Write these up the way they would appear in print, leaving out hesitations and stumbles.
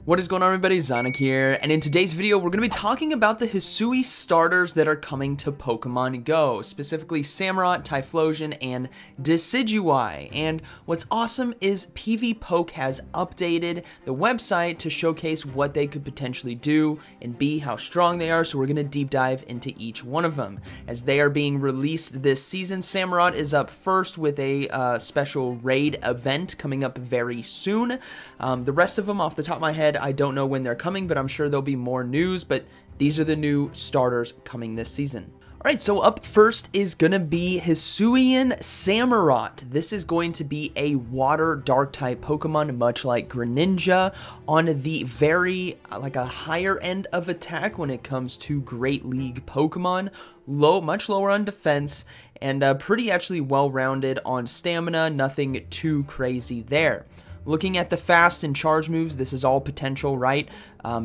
What is going on, everybody? ZyoniK here, and in today's video we're going to be talking about the Hisuian Starters that are coming to Pokemon Go, specifically Samurott, Typhlosion, and Decidueye. And what's awesome is PvPoke has updated the website to showcase what they could potentially do and how strong they are, so we're going to deep dive into each one of them. As they are being released this season, Samurott is up first with a special raid event coming up very soon. The rest of them, off the top of my head, I don't know when they're coming, but I'm sure there'll be more news, but these are the new starters coming this season. Alright, so up first is going to be Hisuian Samurott. This is going to be a water dark type Pokemon, much like Greninja, on the very, a higher end of attack when it comes to Great League Pokemon. Much lower on defense, and pretty actually well-rounded on stamina, nothing too crazy there. Looking at the fast and charge moves, this is all potential, right?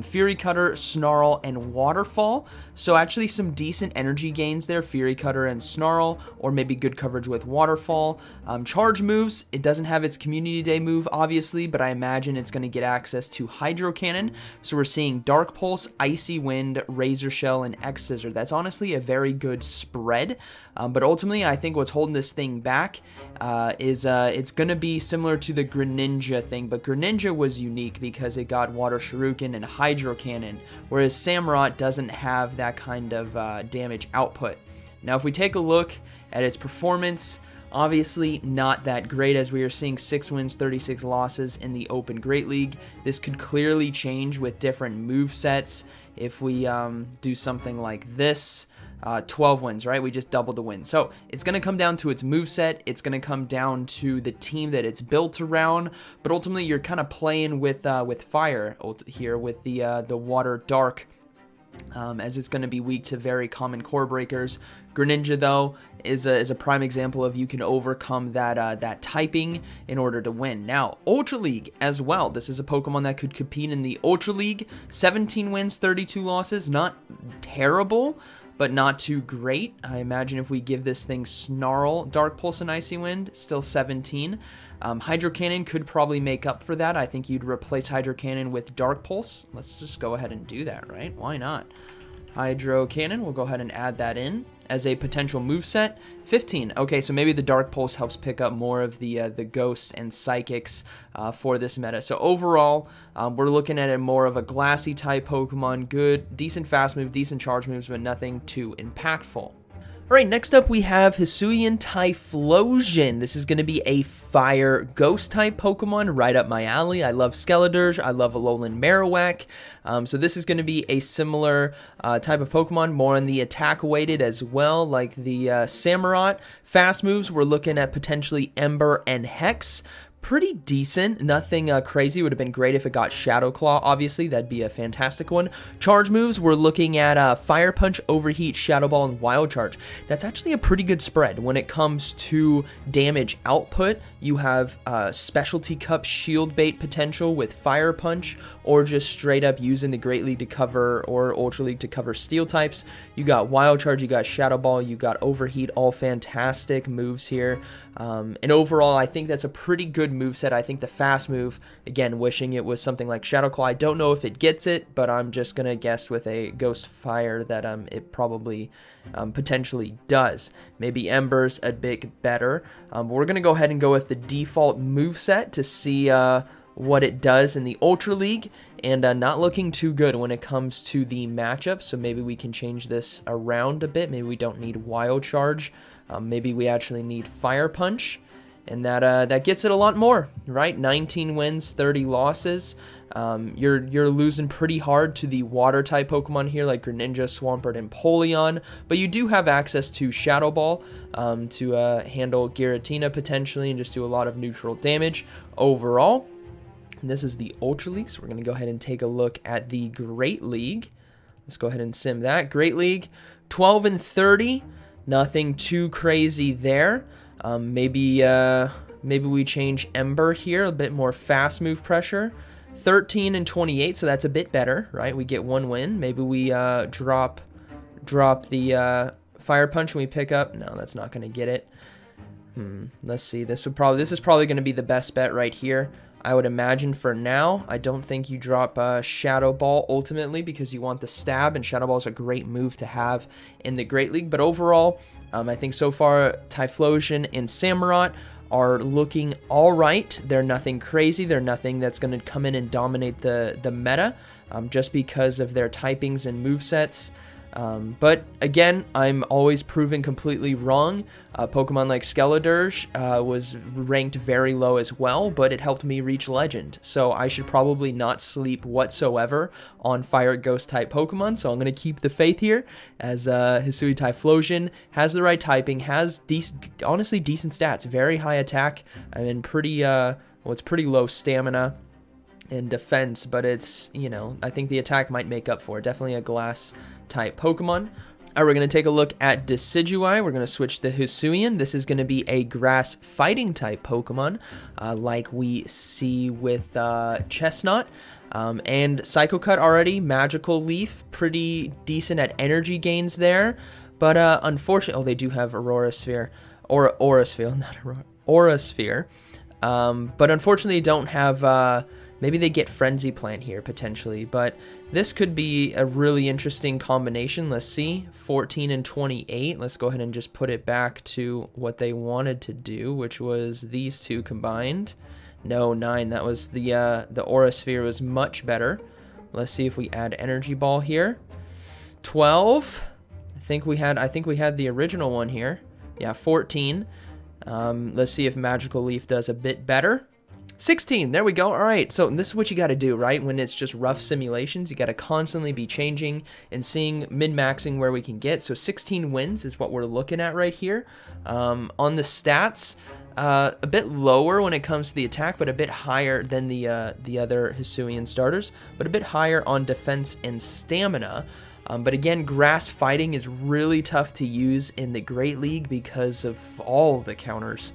Fury Cutter, Snarl, and Waterfall. So actually some decent energy gains there, Fury Cutter and Snarl, or maybe good coverage with Waterfall. Charge moves, it doesn't have its Community Day move, obviously, but I imagine it's going to get access to Hydro Cannon. So we're seeing Dark Pulse, Icy Wind, Razor Shell, and X-Scissor. That's honestly a very good spread. But ultimately, I think what's holding this thing back is it's going to be similar to the Greninja thing, but Greninja was unique because it got Water Shuriken and Hydro Cannon, whereas Samurott doesn't have that kind of damage output. Now, if we take a look at its performance, obviously not that great, as we are seeing 6 wins, 36 losses in the Open Great League. This could clearly change with different move sets. If we do something like this, 12 wins, right? We just doubled the win. So it's going to come down to its moveset. It's going to come down to the team that it's built around. But ultimately, you're kind of playing with fire here with the water dark, as it's going to be weak to very common core breakers. Greninja, though, is a prime example of you can overcome that typing in order to win. Now, Ultra League as well. This is a Pokemon that could compete in the Ultra League. 17 wins, 32 losses. Not terrible, but not too great. I imagine if we give this thing Snarl, Dark Pulse, and Icy Wind, still 17. Hydro Cannon could probably make up for that. I think you'd replace Hydro Cannon with Dark Pulse. Let's just go ahead and do that, right? Why not? Hydro Cannon, we'll go ahead and add that in as a potential moveset. 15. Okay, so maybe the Dark Pulse helps pick up more of the Ghosts and Psychics for this meta. So overall, we're looking at it more of a glassy type Pokemon. Good, decent fast move, decent charge moves, but nothing too impactful. Alright, next up we have Hisuian Typhlosion. This is going to be a fire ghost type Pokemon, right up my alley. I love Skeledirge, I love Alolan Marowak. So this is going to be a similar type of Pokemon, more on the attack weighted as well, like the Samurott. Fast moves, we're looking at potentially Ember and Hex. Pretty decent, nothing crazy. Would have been great if it got Shadow Claw, obviously. That'd be a fantastic one. Charge moves, we're looking at Fire Punch, Overheat, Shadow Ball, and Wild Charge. That's actually a pretty good spread. When it comes to damage output, you have Specialty Cup Shield Bait potential with Fire Punch, or just straight up using the Great League to cover, or Ultra League to cover Steel types. You got Wild Charge, you got Shadow Ball, you got Overheat, all fantastic moves here. And overall, I think that's a pretty good moveset. I think the fast move, again, wishing it was something like Shadow Claw. I don't know if it gets it, but I'm just going to guess with a Ghost Fire that it probably potentially does. Maybe Ember's a bit better. But we're going to go ahead and go with the default moveset to see what it does in the Ultra League, and not looking too good when it comes to the matchup. So maybe we can change this around a bit. Maybe we don't need Wild Charge. Maybe we actually need Fire Punch, and that gets it a lot more, right? 19 wins, 30 losses. You're losing pretty hard to the water type Pokemon here, like Greninja, Swampert, and Polion, but you do have access to Shadow Ball to handle Giratina potentially and just do a lot of neutral damage overall. And this is the Ultra League, so we're going to go ahead and take a look at the Great League. Let's go ahead and sim that. Great League, 12 and 30. Nothing too crazy there. Maybe we change Ember here, a bit more fast move pressure. 13 and 28, so that's a bit better, right? We get 1 win. Maybe we drop the Fire Punch and we pick up. No, that's not going to get it. Let's see. This is probably going to be the best bet right here. I would imagine for now. I don't think you drop Shadow Ball ultimately because you want the stab, and Shadow Ball is a great move to have in the Great League. But overall, I think so far Typhlosion and Samurott are looking all right. They're nothing crazy. They're nothing that's going to come in and dominate the meta just because of their typings and movesets. But again, I'm always proven completely wrong. Pokemon like Skeledirge was ranked very low as well, but it helped me reach Legend. So I should probably not sleep whatsoever on Fire Ghost type Pokemon. So I'm going to keep the faith here as Hisuian Typhlosion has the right typing, has honestly decent stats, very high attack, and pretty, well, it's pretty low stamina and defense, but it's, you know, I think the attack might make up for it. Definitely a glass type Pokemon. All right, we're going to take a look at Decidueye. We're going to switch to Hisuian. This is going to be a grass fighting type Pokemon, like we see with Chestnut. And Psycho Cut already, Magical Leaf, pretty decent at energy gains there. But unfortunately, oh, they do have Aurora Sphere, or Aura Sphere, not Aurora, Aura Sphere. But unfortunately, don't have, maybe they get Frenzy Plant here potentially, but this could be a really interesting combination. Let's see, 14 and 28. Let's go ahead and just put it back to what they wanted to do, which was these two combined. No, 9. That was the Aura Sphere was much better. Let's see if we add Energy Ball here. 12. I think we had the original one here. Yeah, 14. Let's see if Magical Leaf does a bit better. 16, there we go. All right, so this is what you got to do, right? When it's just rough simulations, you got to constantly be changing and seeing min-maxing where we can get. So 16 wins is what we're looking at right here. On the stats, a bit lower when it comes to the attack, but a bit higher than the other Hisuian starters, but a bit higher on defense and stamina. But again, grass fighting is really tough to use in the Great League because of all the counters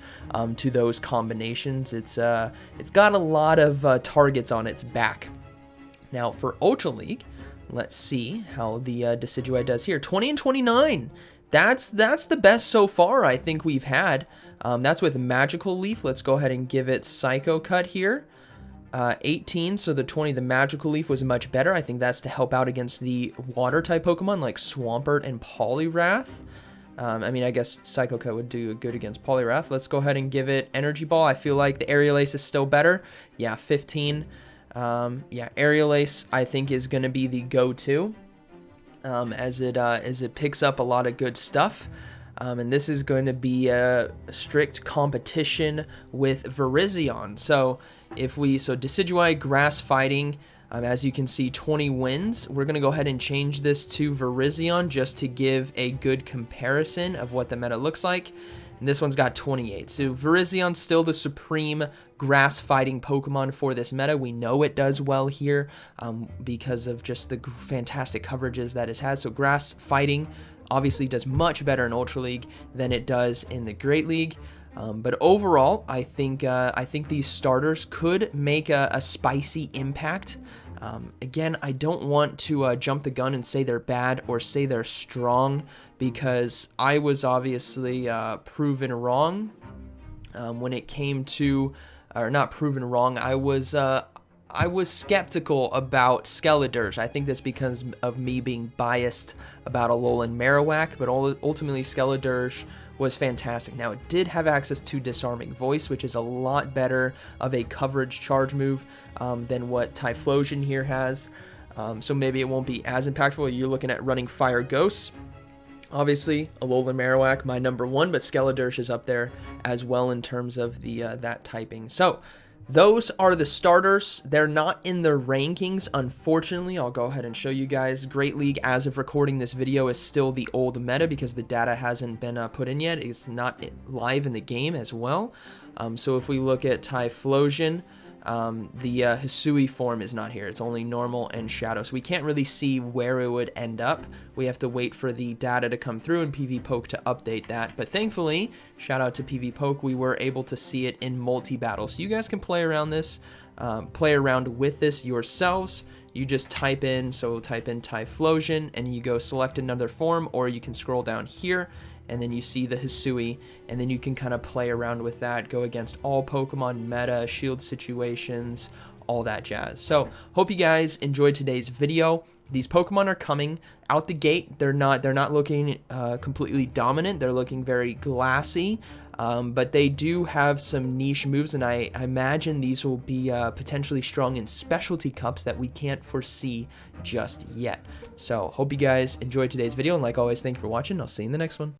to those combinations. It's got a lot of targets on its back. Now for Ultra League, let's see how the Decidueye does here. 20 and 29. That's the best so far I think we've had. That's with Magical Leaf. Let's go ahead and give it Psycho Cut here. 18, so the 20, the Magical Leaf was much better. I think that's to help out against the water type Pokemon like Swampert and Poliwrath. I mean, I guess Psycho Cut would do good against Poliwrath. Let's go ahead and give it Energy Ball. I feel like the Aerial Ace is still better. Yeah, 15. Yeah, Aerial Ace I think is going to be the go-to as it picks up a lot of good stuff. And this is going to be a strict competition with Virizion. So Decidueye grass fighting, as you can see, 20 wins. We're going to go ahead and change this to Virizion just to give a good comparison of what the meta looks like. And this one's got 28. So Virizion's still the supreme grass fighting Pokemon for this meta. We know it does well here because of just the fantastic coverages that it's had. So grass fighting obviously does much better in Ultra League than it does in the Great League. But overall, I think these starters could make a spicy impact. Again, I don't want to jump the gun and say they're bad or say they're strong because I was obviously proven wrong when it came to, or not proven wrong. I was skeptical about Skeledirge. I think that's because of me being biased about Alolan Marowak, but ultimately Skeledirge was fantastic. Now, it did have access to Disarming Voice, which is a lot better of a coverage charge move than what Typhlosion here has. So maybe it won't be as impactful. You're looking at running Fire Ghosts. Obviously, Alolan Marowak, my number one, but Skeledirge is up there as well in terms of the that typing. So those are the starters. They're not in the rankings, unfortunately. I'll go ahead and show you guys. Great League, as of recording this video, is still the old meta because the data hasn't been put in yet. It's not live in the game as well. So if we look at Typhlosion, the Hisui form is not here. It's only normal and shadow. So we can't really see where it would end up. We have to wait for the data to come through and PvPoke to update that. But thankfully, shout out to PvPoke, we were able to see it in multi-battle. So you guys can play around this, play around with this yourselves. You just type in Typhlosion and you go select another form, or you can scroll down here and then you see the Hisui, and then you can kind of play around with that, go against all Pokemon meta, shield situations, all that jazz. So hope you guys enjoyed today's video. These Pokemon are coming out the gate. They're not looking completely dominant. They're looking very glassy, but they do have some niche moves, and I imagine these will be potentially strong in specialty cups that we can't foresee just yet. So hope you guys enjoyed today's video, and like always, thank you for watching. I'll see you in the next one.